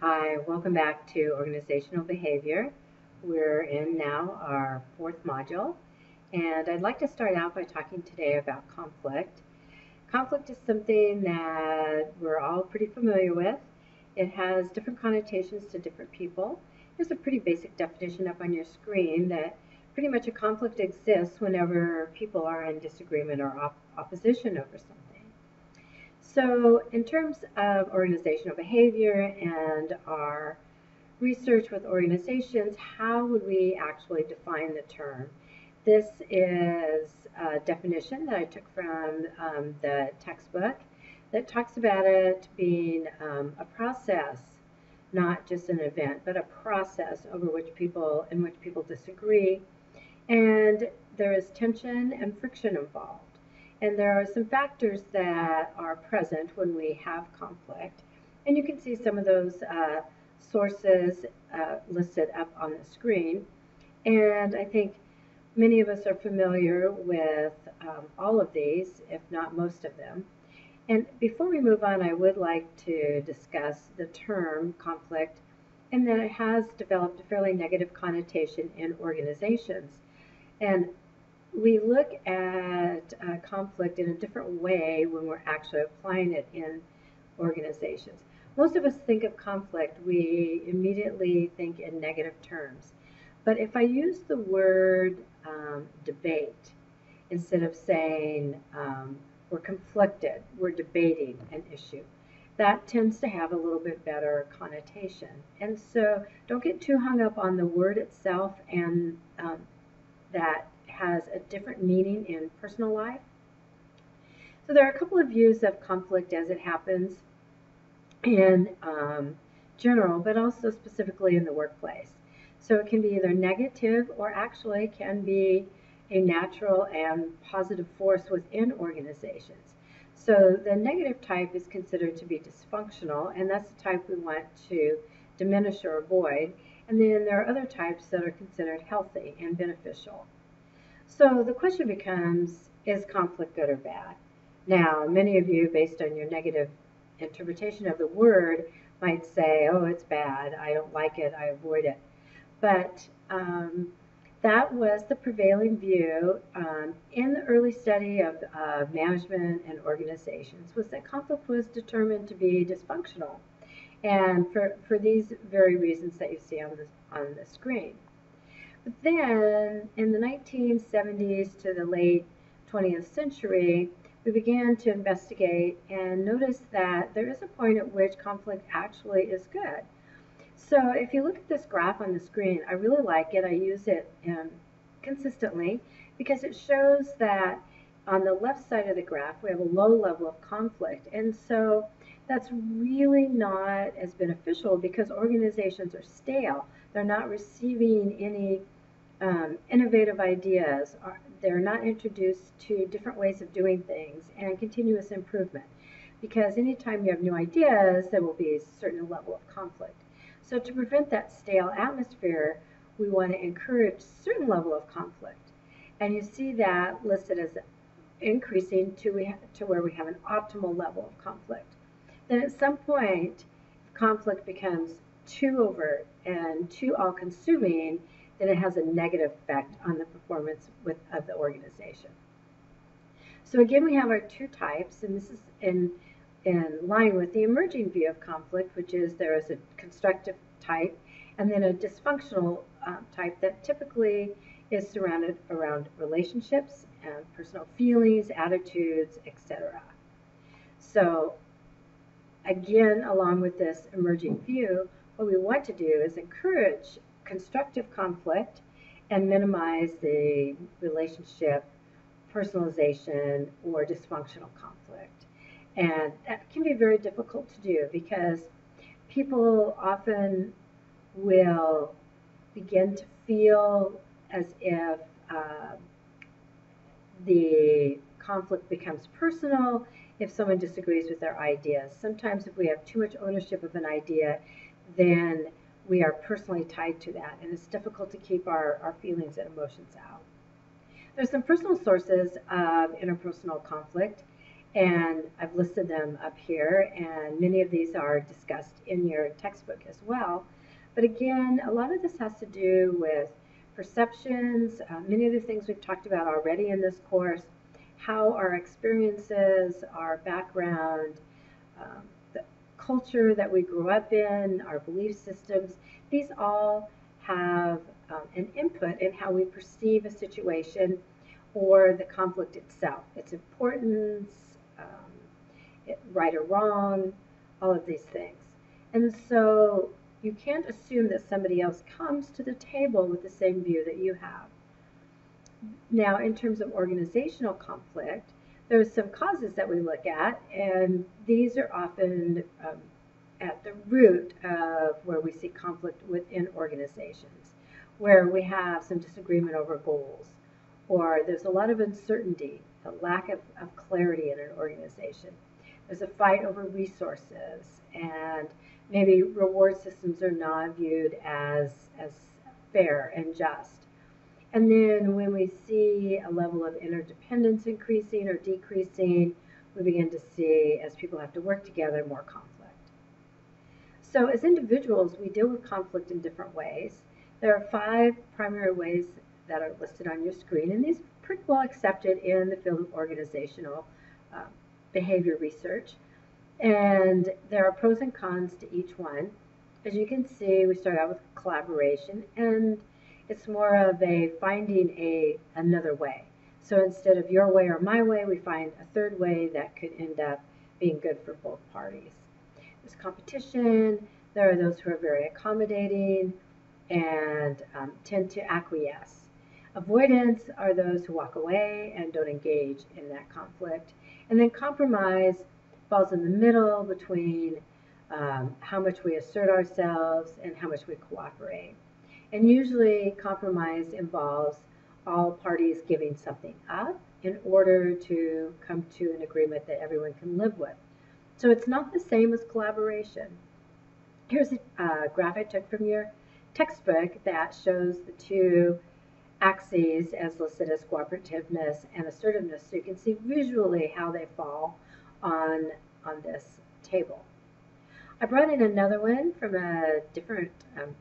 Hi, welcome back to Organizational Behavior. We're in now our fourth module, and I'd like to start out by talking today about conflict. Conflict is something that we're all pretty familiar with. It has different connotations to different people. There's a pretty basic definition up on your screen that pretty much a conflict exists whenever people are in disagreement or opposition over something. So in terms of organizational behavior and our research with organizations, how would we actually define the term? This is a definition that I took from the textbook that talks about it being a process, not just an event, but a process in which people disagree, and there is tension and friction involved. And there are some factors that are present when we have conflict. And you can see some of those sources listed up on the screen. And I think many of us are familiar with all of these, if not most of them. And before we move on, I would like to discuss the term conflict and that it has developed a fairly negative connotation in organizations. And we look at conflict in a different way when we're actually applying it in organizations. Most of us think of conflict, we immediately think in negative terms. But if I use the word debate instead of saying we're conflicted, we're debating an issue, that tends to have a little bit better connotation. And so don't get too hung up on the word itself and that has a different meaning in personal life. So there are a couple of views of conflict as it happens in general, but also specifically in the workplace. So it can be either negative or actually can be a natural and positive force within organizations. So the negative type is considered to be dysfunctional, and that's the type we want to diminish or avoid. And then there are other types that are considered healthy and beneficial. So the question becomes, is conflict good or bad? Now, many of you, based on your negative interpretation of the word, might say, oh, it's bad, I don't like it, I avoid it. But that was the prevailing view in the early study of management and organizations, was that conflict was determined to be dysfunctional, and for these very reasons that you see on the screen. But then in the 1970s to the late 20th century, we began to investigate and notice that there is a point at which conflict actually is good. So if you look at this graph on the screen, I really like it. I use it consistently because it shows that on the left side of the graph, we have a low level of conflict. And so that's really not as beneficial because organizations are stale. They're not receiving any innovative ideas. They're not introduced to different ways of doing things and continuous improvement. Because anytime you have new ideas, there will be a certain level of conflict. So to prevent that stale atmosphere, we want to encourage a certain level of conflict. And you see that listed as increasing to where we have an optimal level of conflict. Then at some point, if conflict becomes too overt and too all-consuming, then it has a negative effect on the performance of the organization. So again, we have our two types, and this is in line with the emerging view of conflict, which is there is a constructive type and then a dysfunctional type that typically is surrounded around relationships and personal feelings, attitudes, etc. So again, along with this emerging view, what we want to do is encourage constructive conflict and minimize the relationship personalization or dysfunctional conflict. And that can be very difficult to do because people often will begin to feel as if the conflict becomes personal if someone disagrees with their ideas. Sometimes if we have too much ownership of an idea, then we are personally tied to that, and it's difficult to keep our feelings and emotions out. There's some personal sources of interpersonal conflict, And I've listed them up here, and many of these are discussed in your textbook as well. But again, a lot of this has to do with perceptions, many of the things we've talked about already in this course, how our experiences, our background, the culture that we grew up in, our belief systems, these all have an input in how we perceive a situation or the conflict itself, its importance, right or wrong, all of these things. And so you can't assume that somebody else comes to the table with the same view that you have. Now, in terms of organizational conflict, there's some causes that we look at, and these are often at the root of where we see conflict within organizations, where we have some disagreement over goals, or there's a lot of uncertainty, a lack of clarity in an organization. There's a fight over resources, and maybe reward systems are not viewed as fair and just. And then when we see a level of interdependence increasing or decreasing, we begin to see, as people have to work together, more conflict. So as individuals, we deal with conflict in different ways. There are 5 primary ways that are listed on your screen, and these are pretty well accepted in the field of organizational behavior research. And there are pros and cons to each one. As you can see, we start out with collaboration, and it's more of a finding another way. So instead of your way or my way, we find a third way that could end up being good for both parties. There's competition. There are those who are very accommodating and tend to acquiesce. Avoidance are those who walk away and don't engage in that conflict. And then compromise falls in the middle between how much we assert ourselves and how much we cooperate. And usually compromise involves all parties giving something up in order to come to an agreement that everyone can live with. So it's not the same as collaboration. Here's a graph I took from your textbook that shows the 2 axes as listed as cooperativeness and assertiveness, so you can see visually how they fall on this table. I brought in another one from a different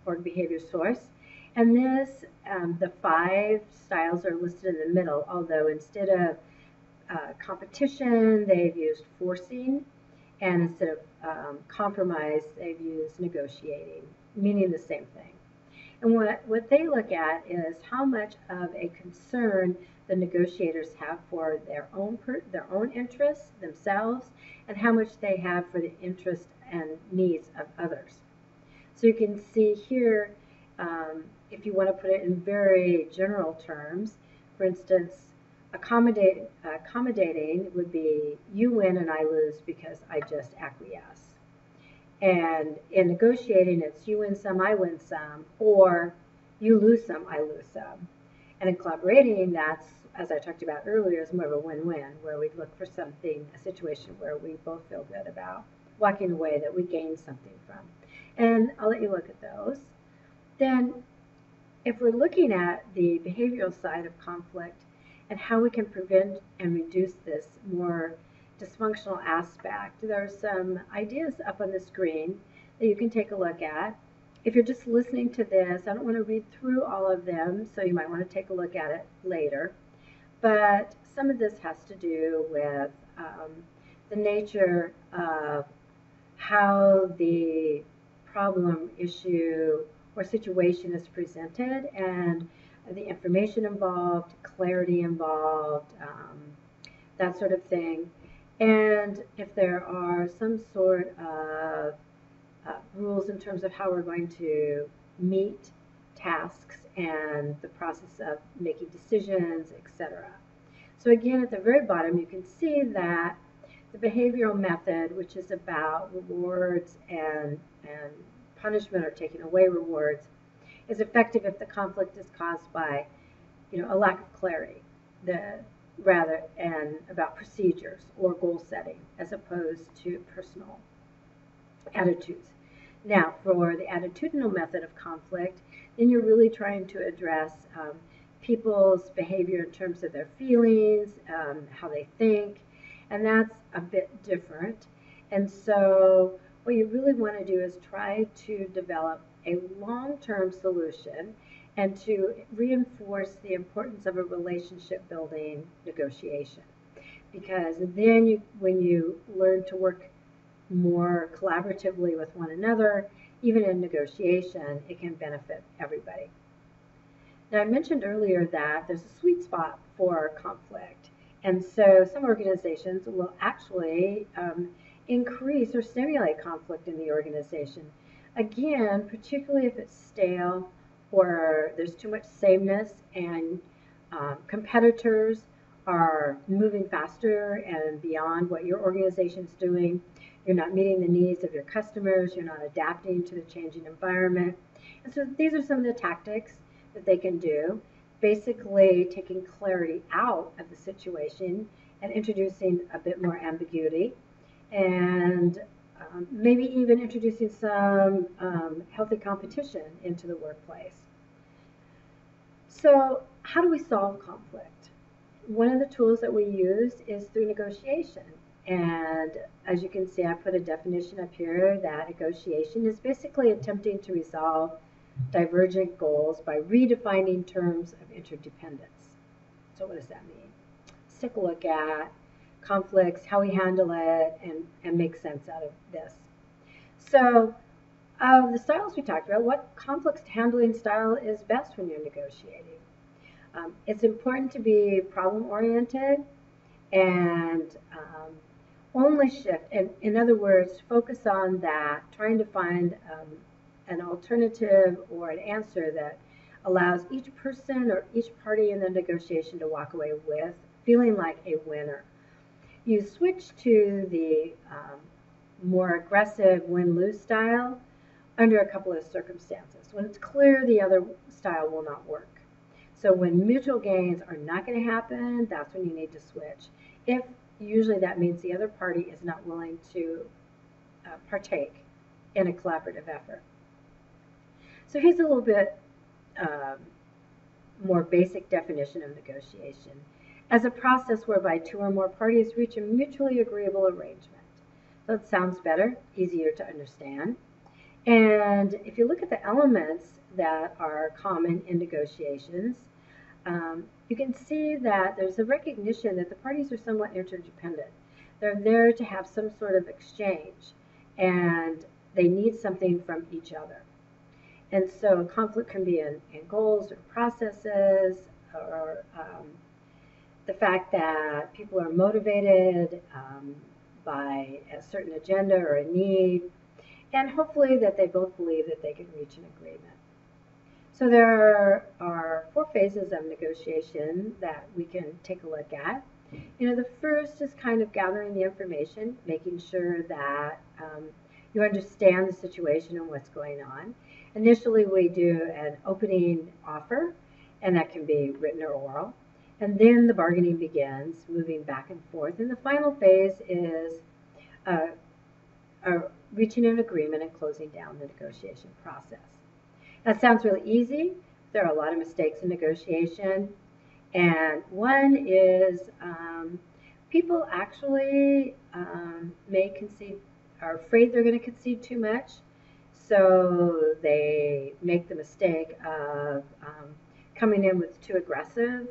org behavior source, and this, the 5 styles are listed in the middle, although instead of competition, they've used forcing, and instead of compromise, they've used negotiating, meaning the same thing. And what they look at is how much of a concern the negotiators have for their own interests themselves, and how much they have for the interests and needs of others. So you can see here, if you want to put it in very general terms, for instance, accommodating would be you win and I lose because I just acquiesce. And in negotiating, it's you win some, I win some, or you lose some, I lose some. And in collaborating, that's, as I talked about earlier, is more of a win-win, where we look for something, a situation where we both feel good about walking away, that we gain something from. And I'll let you look at those. Then, if we're looking at the behavioral side of conflict and how we can prevent and reduce this more dysfunctional aspect, there are some ideas up on the screen that you can take a look at. If you're just listening to this, I don't want to read through all of them, so you might want to take a look at it later. But some of this has to do with the nature of how the problem, issue, or situation is presented, and the information involved, clarity involved, that sort of thing. And if there are some sort of rules in terms of how we're going to meet tasks and the process of making decisions, etc. So again, at the very bottom, you can see that the behavioral method, which is about rewards and punishment or taking away rewards, is effective if the conflict is caused by, a lack of clarity, and about procedures or goal setting, as opposed to personal attitudes. Now, for the attitudinal method of conflict, then you're really trying to address people's behavior in terms of their feelings, how they think, And that's a bit different. And so what you really want to do is try to develop a long-term solution and to reinforce the importance of a relationship building negotiation. Because then when you learn to work more collaboratively with one another, even in negotiation, it can benefit everybody. Now, I mentioned earlier that there's a sweet spot for conflict. And so some organizations will actually increase or stimulate conflict in the organization. Again, particularly if it's stale or there's too much sameness and competitors are moving faster and beyond what your organization's doing. You're not meeting the needs of your customers. You're not adapting to the changing environment. And so these are some of the tactics that they can do, basically taking clarity out of the situation and introducing a bit more ambiguity, and maybe even introducing some healthy competition into the workplace. So how do we solve conflict? One of the tools that we use is through negotiation. And as you can see, I put a definition up here that negotiation is basically attempting to resolve divergent goals by redefining terms of interdependence. So what does that mean? Let's take a look at conflicts, how we handle it, and make sense out of this. So of the styles we talked about, what conflict handling style is best when you're negotiating? It's important to be problem-oriented and only shift, and in other words, focus on that, trying to find an alternative or an answer that allows each person or each party in the negotiation to walk away with feeling like a winner. You switch to the more aggressive win-lose style under a couple of circumstances. When it's clear the other style will not work. So when mutual gains are not going to happen, that's when you need to switch. If usually that means the other party is not willing to partake in a collaborative effort. So here's a little bit more basic definition of negotiation. As a process whereby two or more parties reach a mutually agreeable arrangement. So it sounds better, easier to understand. And if you look at the elements that are common in negotiations, you can see that there's a recognition that the parties are somewhat interdependent. They're there to have some sort of exchange, and they need something from each other. And so conflict can be in goals or processes, or the fact that people are motivated by a certain agenda or a need, and hopefully that they both believe that they can reach an agreement. So there are 4 phases of negotiation that we can take a look at. The first is kind of gathering the information, making sure that you understand the situation and what's going on. Initially, we do an opening offer, and that can be written or oral. And then the bargaining begins, moving back and forth. And the final phase is reaching an agreement and closing down the negotiation process. That sounds really easy. There are a lot of mistakes in negotiation. And one is people actually may concede, are afraid they're going to concede too much. So they make the mistake of coming in with too aggressive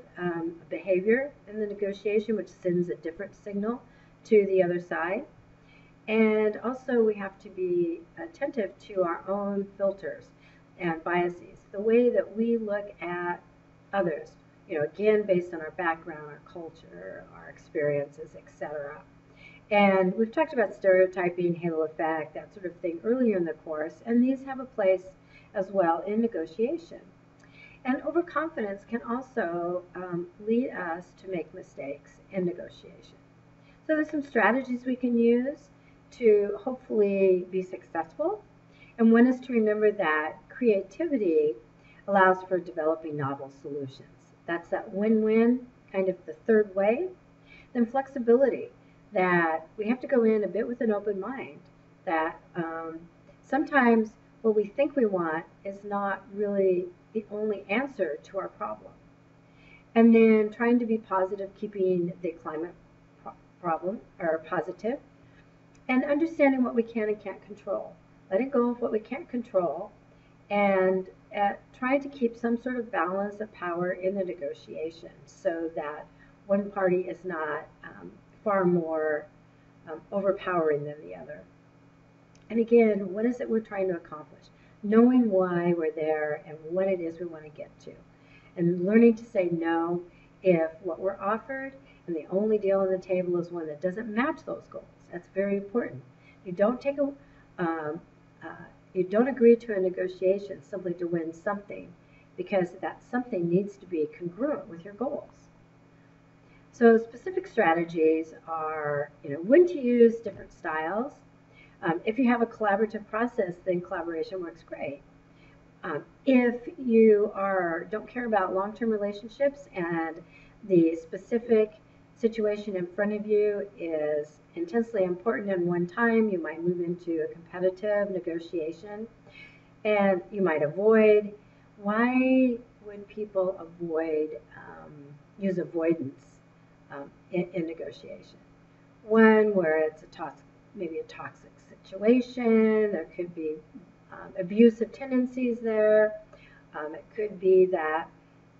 behavior in the negotiation, which sends a different signal to the other side. And also we have to be attentive to our own filters and biases, the way that we look at others, again, based on our background, our culture, our experiences, etc. And we've talked about stereotyping, halo effect, that sort of thing earlier in the course, and these have a place as well in negotiation. And overconfidence can also lead us to make mistakes in negotiation. So there's some strategies we can use to hopefully be successful. And one is to remember that creativity allows for developing novel solutions. That's that win-win, kind of the third way. Then flexibility, that we have to go in a bit with an open mind, that sometimes what we think we want is not really the only answer to our problem. And then trying to be positive, keeping the climate problem or positive, and understanding what we can and can't control. Letting go of what we can't control, and trying to keep some sort of balance of power in the negotiation so that one party is not far more overpowering than the other. And again, what is it we're trying to accomplish? Knowing why we're there and what it is we want to get to. And learning to say no if what we're offered and the only deal on the table is one that doesn't match those goals. That's very important. You don't take you don't agree to a negotiation simply to win something, because that something needs to be congruent with your goals. So specific strategies are, when to use different styles. If you have a collaborative process, then collaboration works great. If you don't care about long-term relationships and the specific situation in front of you is intensely important in one time, you might move into a competitive negotiation, and you might avoid. Why would people use avoidance in negotiation? One where it's maybe a toxic situation. There could be abusive tendencies there. It could be that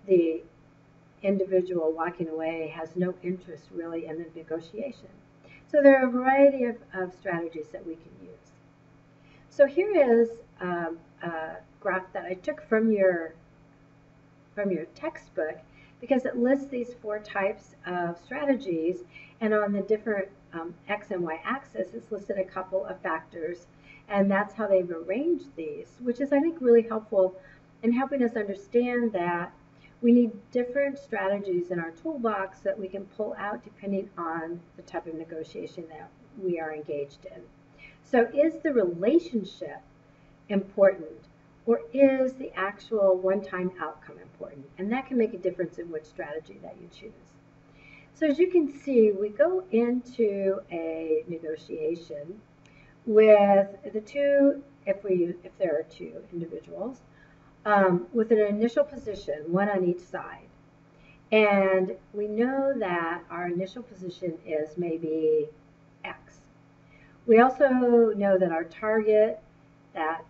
the individual walking away has no interest really in the negotiation. So there are a variety of strategies that we can use. So here is a graph that I took from your textbook, because it lists these 4 types of strategies, and on the different X and Y axis, it's listed a couple of factors, and that's how they've arranged these, which is, I think, really helpful in helping us understand that we need different strategies in our toolbox that we can pull out depending on the type of negotiation that we are engaged in. So is the relationship important, or is the actual one-time outcome important? And that can make a difference in which strategy that you choose. So as you can see, we go into a negotiation with the two, if there are 2 individuals, with an initial position, one on each side. And we know that our initial position is maybe X. We also know that our target, that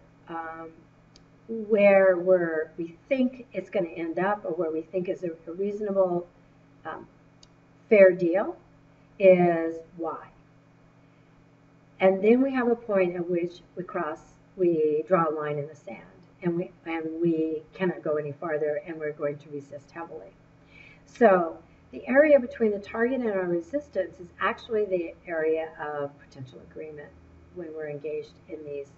where we think it's going to end up, or where we think is a reasonable, fair deal, is Y. And then we have a point at which we draw a line in the sand, and we cannot go any farther, and we're going to resist heavily. So the area between the target and our resistance is actually the area of potential agreement when we're engaged in these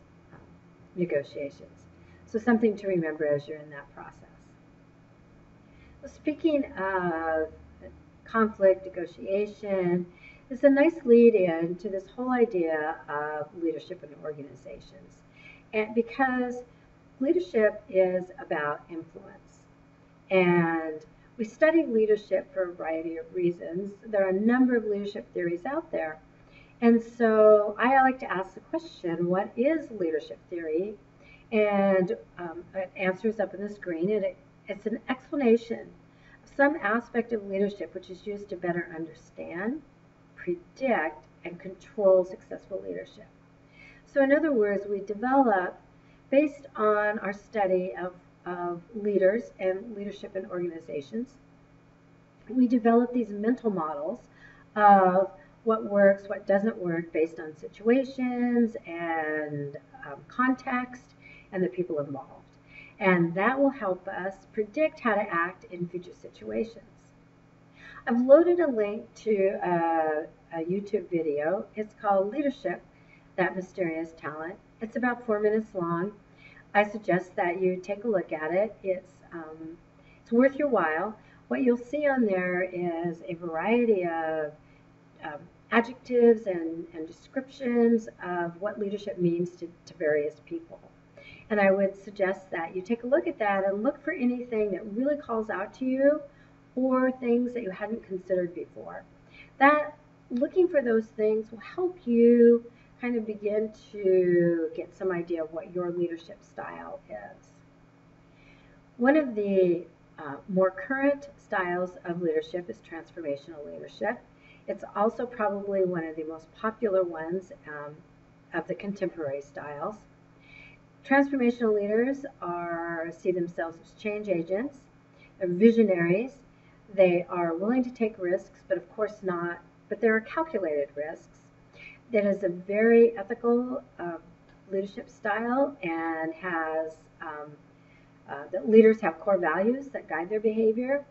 negotiations. So something to remember as you're in that process. Well, speaking of conflict negotiation, is a nice lead-in to this whole idea of leadership in organizations. And because leadership is about influence, and we study leadership for a variety of reasons. There are a number of leadership theories out there. And so I like to ask the question, what is leadership theory? And it answers up on the screen, and it's an explanation of some aspect of leadership which is used to better understand, predict, and control successful leadership. So in other words, we develop, based on our study of leaders and leadership in organizations, we develop these mental models of what works, what doesn't work, based on situations and context and the people involved. And that will help us predict how to act in future situations. I've loaded a link to a YouTube video. It's called Leadership, That Mysterious Talent. It's about 4 minutes long. I suggest that you take a look at it. It's worth your while. What you'll see on there is a variety of adjectives and descriptions of what leadership means to various people. And I would suggest that you take a look at that and look for anything that really calls out to you, or things that you hadn't considered before. That looking for those things will help you kind of begin to get some idea of what your leadership style is. One of the more current styles of leadership is transformational leadership. It's also probably one of the most popular ones of the contemporary styles. Transformational leaders see themselves as change agents. They're visionaries. They are willing to take risks, but of course not, but there are calculated risks. That is a very ethical leadership style and has that leaders have core values that guide their behavior.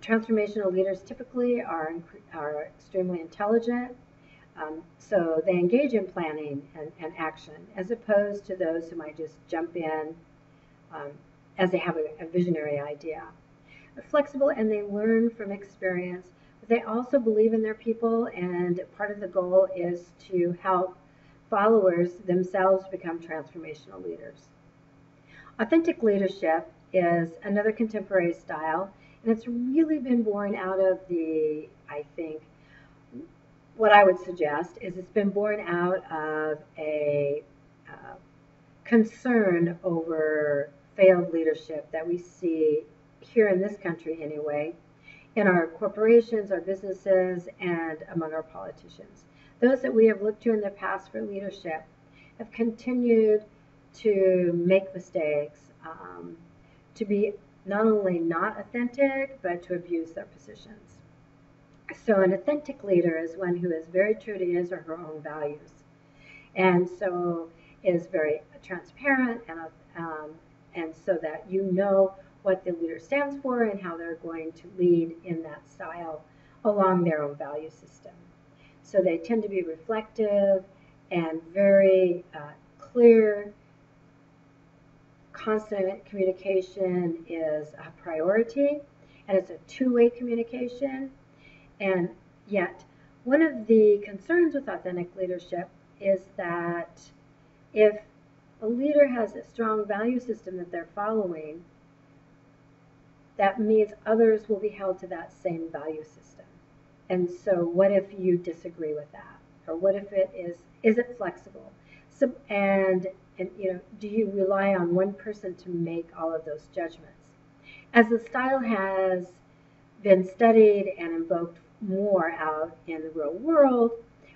Transformational leaders typically are extremely intelligent, so they engage in planning and action, as opposed to those who might just jump in as they have a visionary idea. They're flexible and they learn from experience, but they also believe in their people, and part of the goal is to help followers themselves become transformational leaders. Authentic leadership is another contemporary style, and it's really been born out of I think, what I would suggest is it's been born out of a concern over failed leadership that we see here in this country anyway, in our corporations, our businesses, and among our politicians. Those that we have looked to in the past for leadership have continued to make mistakes, to be not only not authentic, but to abuse their positions. So an authentic leader is one who is very true to his or her own values, and so is very transparent, and so that you know what the leader stands for and how they're going to lead in that style along their own value system. So they tend to be reflective and very clear. Constant communication is a priority, and it's a two-way communication. And yet, one of the concerns with authentic leadership is that if a leader has a strong value system that they're following, that means others will be held to that same value system. And so what if you disagree with that? Or what if it is it flexible? So, and do you rely on one person to make all of those judgments? As the style has been studied and invoked more out in the real world,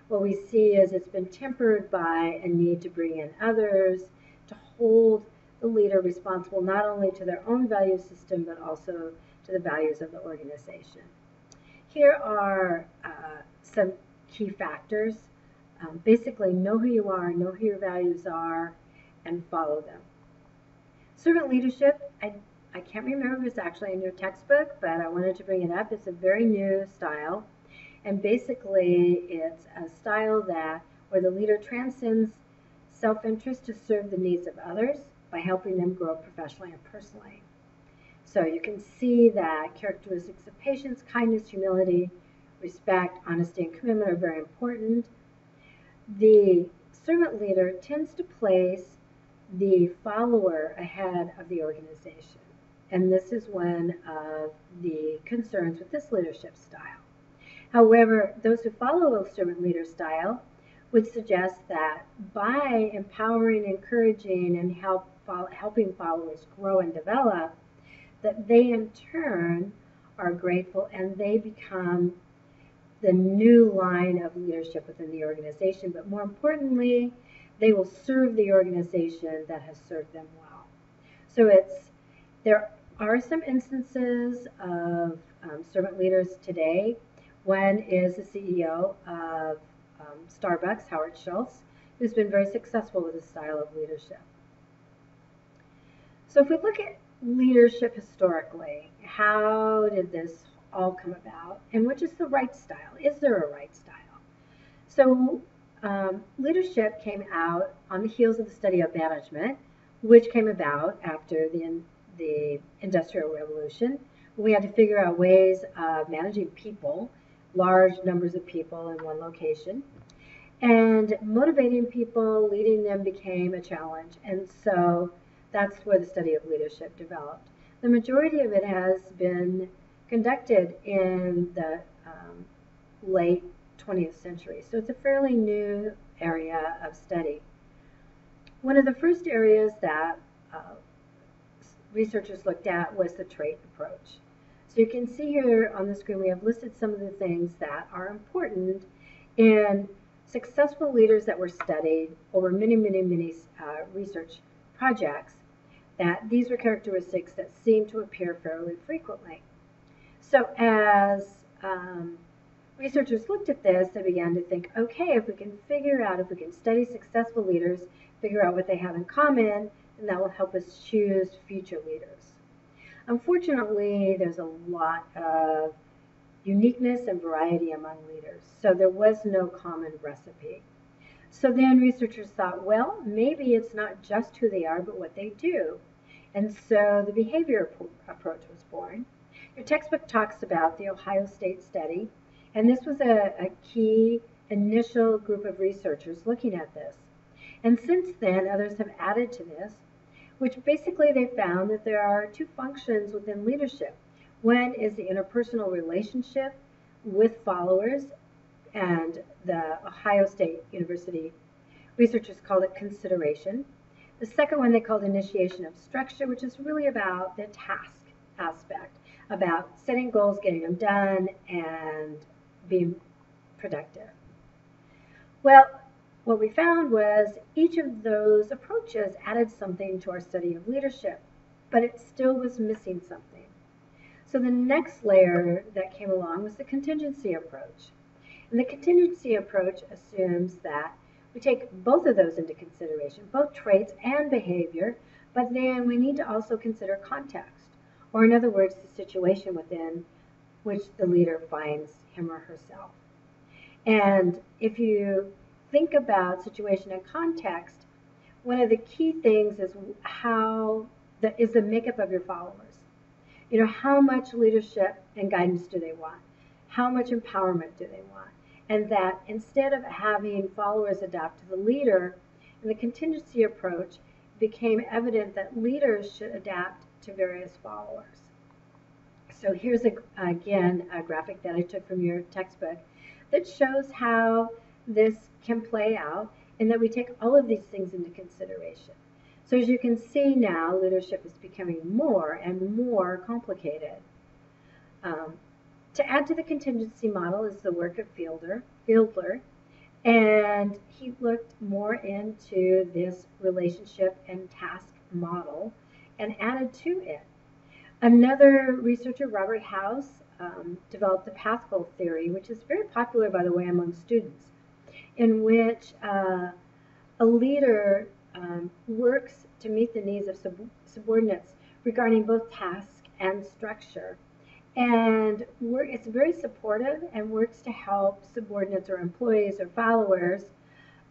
what we see is it's been tempered by a need to bring in others, to hold the leader responsible not only to their own value system, but also to the values of the organization. Here are some key factors. Basically, know who you are, know who your values are, and follow them. Servant leadership, I can't remember if it's actually in your textbook, but I wanted to bring it up. It's a very new style, and basically it's a style where the leader transcends self-interest to serve the needs of others by helping them grow professionally and personally. So you can see that characteristics of patience, kindness, humility, respect, honesty, and commitment are very important. The servant leader tends to place the follower ahead of the organization. And this is one of the concerns with this leadership style. However, those who follow a servant leader style would suggest that by empowering, encouraging, and helping followers grow and develop, that they in turn are grateful and they become the new line of leadership within the organization. But more importantly, they will serve the organization that has served them well. So there are some instances of servant leaders today. One is the CEO of Starbucks, Howard Schultz, who's been very successful with this style of leadership. So if we look at leadership historically, how did this all come about, and which is the right style? Is there a right style? So leadership came out on the heels of the study of management, which came about after the Industrial Revolution. We had to figure out ways of managing people, large numbers of people in one location, and motivating people, leading them became a challenge. And so that's where the study of leadership developed. The majority of it has been conducted in the late 20th century. So it's a fairly new area of study. One of the first areas that researchers looked at was the trait approach. So you can see here on the screen we have listed some of the things that are important in successful leaders that were studied over many research projects, that these were characteristics that seem to appear fairly frequently. So as researchers looked at this, they began to think, okay, if we can study successful leaders, figure out what they have in common, then that will help us choose future leaders. Unfortunately, there's a lot of uniqueness and variety among leaders, so there was no common recipe. So then researchers thought, well, maybe it's not just who they are, but what they do. And so the behavior approach was born. Your textbook talks about the Ohio State study, and this was a key initial group of researchers looking at this. And since then, others have added to this, which basically they found that there are two functions within leadership. One is the interpersonal relationship with followers, and the Ohio State University researchers called it consideration. The second one they called initiation of structure, which is really about the task aspect, about setting goals, getting them done, and being productive. Well, what we found was each of those approaches added something to our study of leadership, but it still was missing something. So the next layer that came along was the contingency approach. And the contingency approach assumes that we take both of those into consideration, both traits and behavior, but then we need to also consider context, or in other words, the situation within which the leader finds him or herself. And if you think about situation and context, one of the key things is the makeup of your followers. You know, how much leadership and guidance do they want? How much empowerment do they want? And that instead of having followers adapt to the leader, in the contingency approach, it became evident that leaders should adapt to various followers. So here's again a graphic that I took from your textbook that shows how this can play out and that we take all of these things into consideration. So as you can see now, leadership is becoming more and more complicated. To add to the contingency model is the work of Fieldler, and he looked more into this relationship and task model and added to it. Another researcher, Robert House, developed the path goal theory, which is very popular, by the way, among students, in which a leader works to meet the needs of subordinates regarding both task and structure. And it's very supportive and works to help subordinates or employees or followers,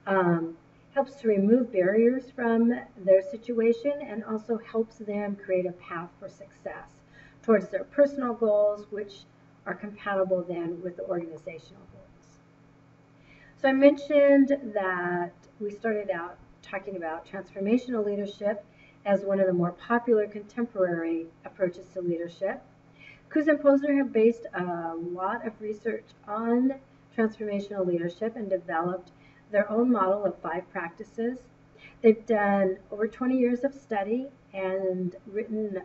helps to remove barriers from their situation, and also helps them create a path for success towards their personal goals, which are compatible then with the organizational goals. So I mentioned that we started out talking about transformational leadership as one of the more popular contemporary approaches to leadership. Coase and Posner have based a lot of research on transformational leadership and developed their own model of 5 practices. They've done over 20 years of study and written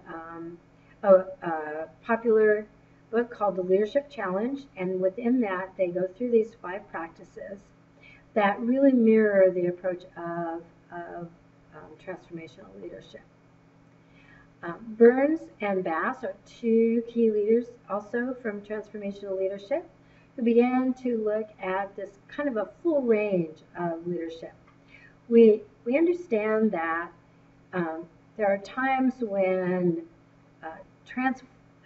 a popular book called The Leadership Challenge, and within that they go through these 5 practices that really mirror the approach of transformational leadership. Burns and Bass are 2 key leaders also from transformational leadership who began to look at this kind of a full range of leadership. We understand that there are times when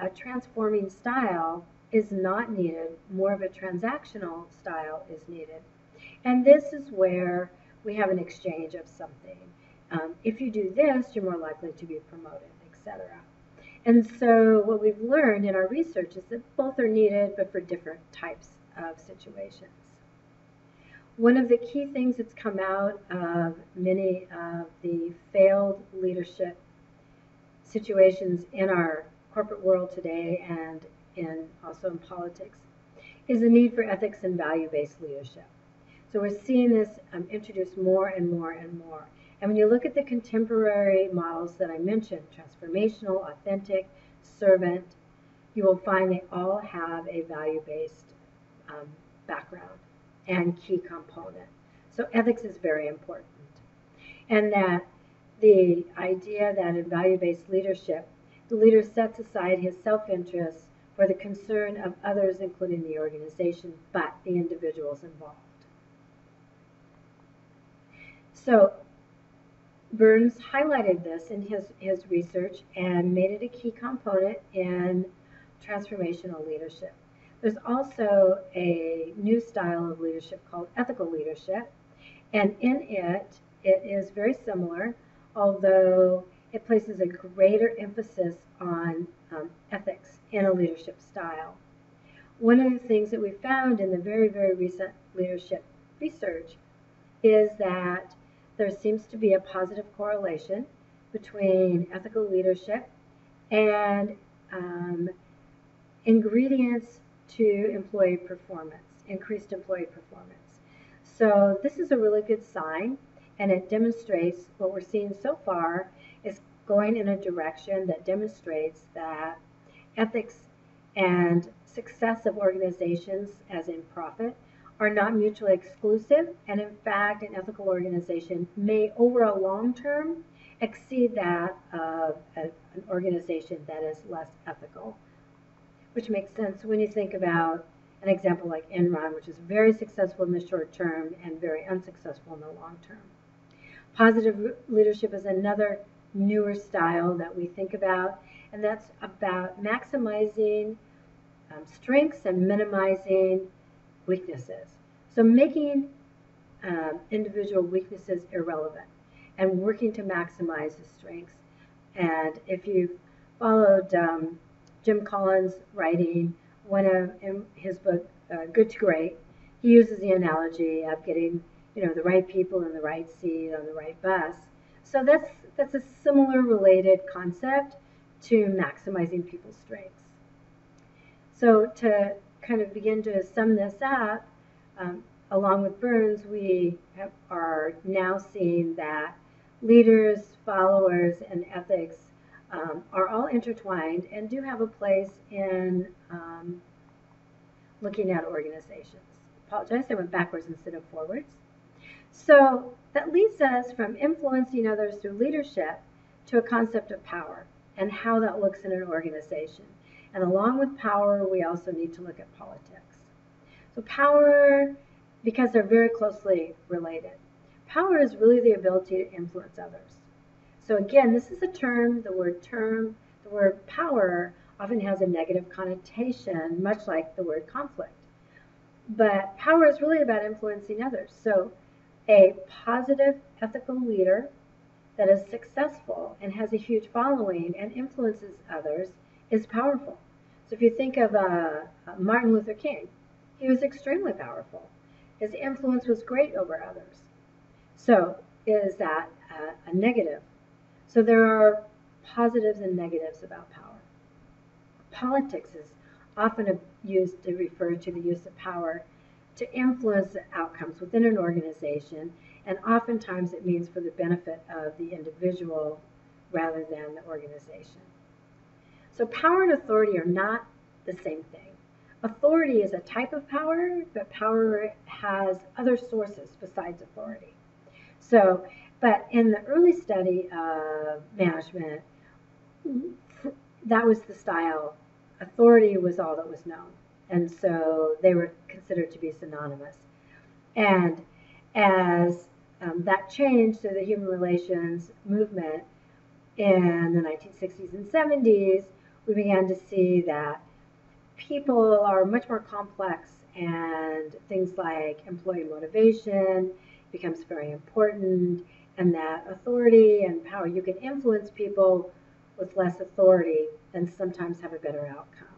a transforming style is not needed, more of a transactional style is needed. And this is where we have an exchange of something. If you do this, you're more likely to be promoted, etc. And so what we've learned in our research is that both are needed, but for different types of situations. One of the key things that's come out of many of the failed leadership situations in our corporate world today and also in politics is the need for ethics and value-based leadership. So we're seeing this introduced more and more and more. And when you look at the contemporary models that I mentioned, transformational, authentic, servant, you will find they all have a value-based background and key component. So ethics is very important. And that the idea that in value-based leadership, the leader sets aside his self-interest for the concern of others, including the organization, but the individuals involved. So Burns highlighted this in his research and made it a key component in transformational leadership. There's also a new style of leadership called ethical leadership, and in it is very similar, although it places a greater emphasis on ethics in a leadership style. One of the things that we found in the very, very recent leadership research is that there seems to be a positive correlation between ethical leadership and ingredients to employee performance, increased employee performance. So this is a really good sign, and it demonstrates what we're seeing so far is going in a direction that demonstrates that ethics and success of organizations, as in profit, are not mutually exclusive, and in fact, an ethical organization may, over a long term, exceed that of an organization that is less ethical, which makes sense when you think about an example like Enron, which is very successful in the short term and very unsuccessful in the long term. Positive leadership is another newer style that we think about, and that's about maximizing strengths and minimizing weaknesses. So making individual weaknesses irrelevant and working to maximize the strengths. And if you've followed Jim Collins' writing, in his book Good to Great, he uses the analogy of getting the right people in the right seat on the right bus. So that's a similar related concept to maximizing people's strengths. So to kind of begin to sum this up, along with Burns, we are now seeing that leaders, followers, and ethics are all intertwined and do have a place in looking at organizations. Apologize, I went backwards instead of forwards. So that leads us from influencing others through leadership to a concept of power and how that looks in an organization. And along with power, we also need to look at politics. So power, because they're very closely related, power is really the ability to influence others. So again, this is a term, the word power often has a negative connotation, much like the word conflict. But power is really about influencing others. So a positive ethical leader that is successful and has a huge following and influences others is powerful. So if you think of Martin Luther King, he was extremely powerful. His influence was great over others. So is that a negative? So there are positives and negatives about power. Politics is often used to refer to the use of power to influence outcomes within an organization, and oftentimes it means for the benefit of the individual rather than the organization. So power and authority are not the same thing. Authority is a type of power, but power has other sources besides authority. So, but in the early study of management, that was the style. Authority was all that was known. And so they were considered to be synonymous. And as that changed through the human relations movement in the 1960s and 70s, we began to see that people are much more complex, and things like employee motivation becomes very important, and that authority and power, you can influence people with less authority and sometimes have a better outcome.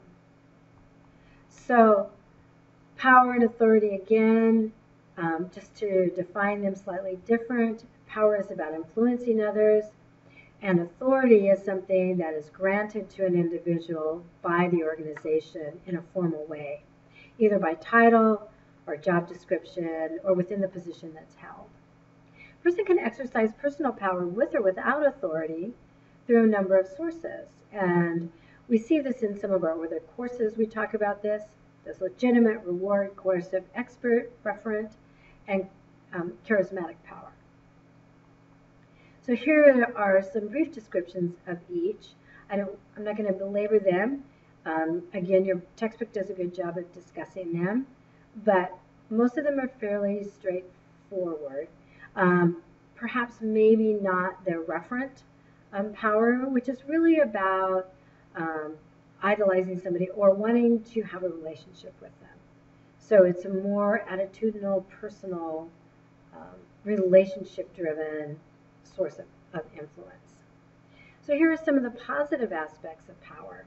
So power and authority, again, just to define them slightly different, power is about influencing others, and authority is something that is granted to an individual by the organization in a formal way, either by title or job description or within the position that's held. A person can exercise personal power with or without authority through a number of sources. And We see this in some of our other courses. We talk about this. There's legitimate, reward, coercive, expert, referent, and charismatic power. So here are some brief descriptions of each. I'm not going to belabor them. Again, your textbook does a good job of discussing them, but most of them are fairly straightforward. Perhaps maybe not the referent power, which is really about idolizing somebody or wanting to have a relationship with them. So it's a more attitudinal, personal, relationship-driven source of influence. So here are some of the positive aspects of power.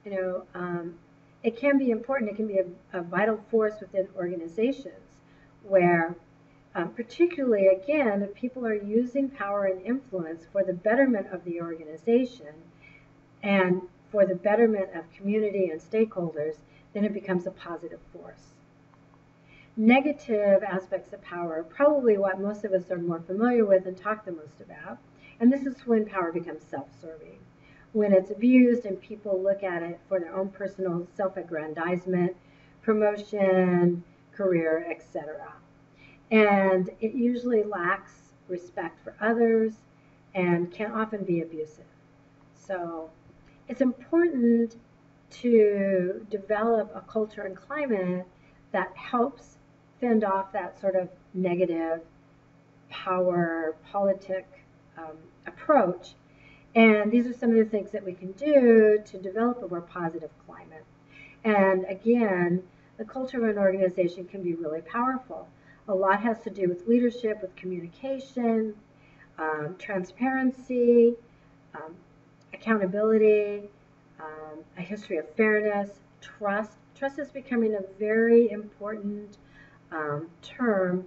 It can be important. It can be a vital force within organizations where, particularly, again, if people are using power and influence for the betterment of the organization and for the betterment of community and stakeholders, then it becomes a positive force. Negative aspects of power are probably what most of us are more familiar with and talk the most about, and this is when power becomes self-serving, when it's abused and people look at it for their own personal self-aggrandizement, promotion, career, etc. And it usually lacks respect for others and can often be abusive. So it's important to develop a culture and climate that helps fend off that sort of negative power politic approach. And these are some of the things that we can do to develop a more positive climate. And again, the culture of an organization can be really powerful. A lot has to do with leadership, with communication, transparency, accountability, a history of fairness, trust. Trust is becoming a very important term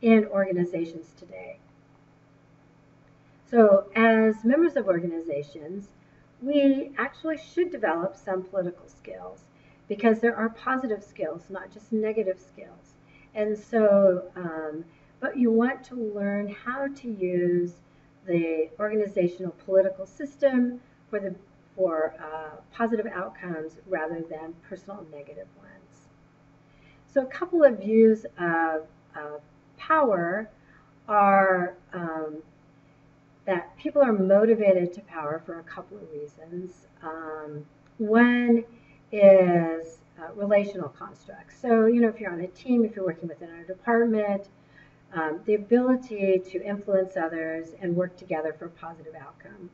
in organizations today. So as members of organizations, we actually should develop some political skills because there are positive skills, not just negative skills. And so, but you want to learn how to use the organizational political system for positive outcomes rather than personal negative ones. So a couple of views of power are that people are motivated to power for a couple of reasons. One is relational constructs. So, if you're on a team, if you're working within a department, the ability to influence others and work together for a positive outcome.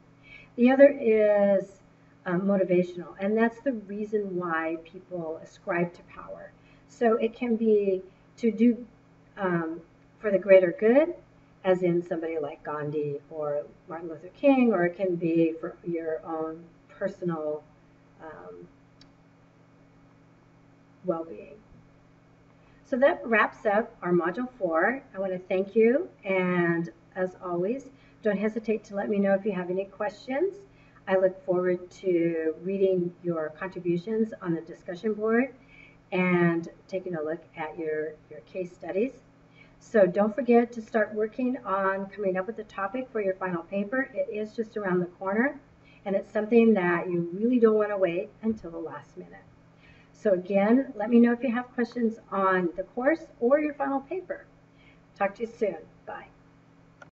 The other is motivational, and that's the reason why people ascribe to power. So it can be to do for the greater good, as in somebody like Gandhi or Martin Luther King, or it can be for your own personal well-being. So that wraps up our Module 4. I want to thank you, and as always, don't hesitate to let me know if you have any questions. I look forward to reading your contributions on the discussion board and taking a look at your case studies. So don't forget to start working on coming up with a topic for your final paper. It is just around the corner, and it's something that you really don't want to wait until the last minute. So again, let me know if you have questions on the course or your final paper. Talk to you soon. Bye.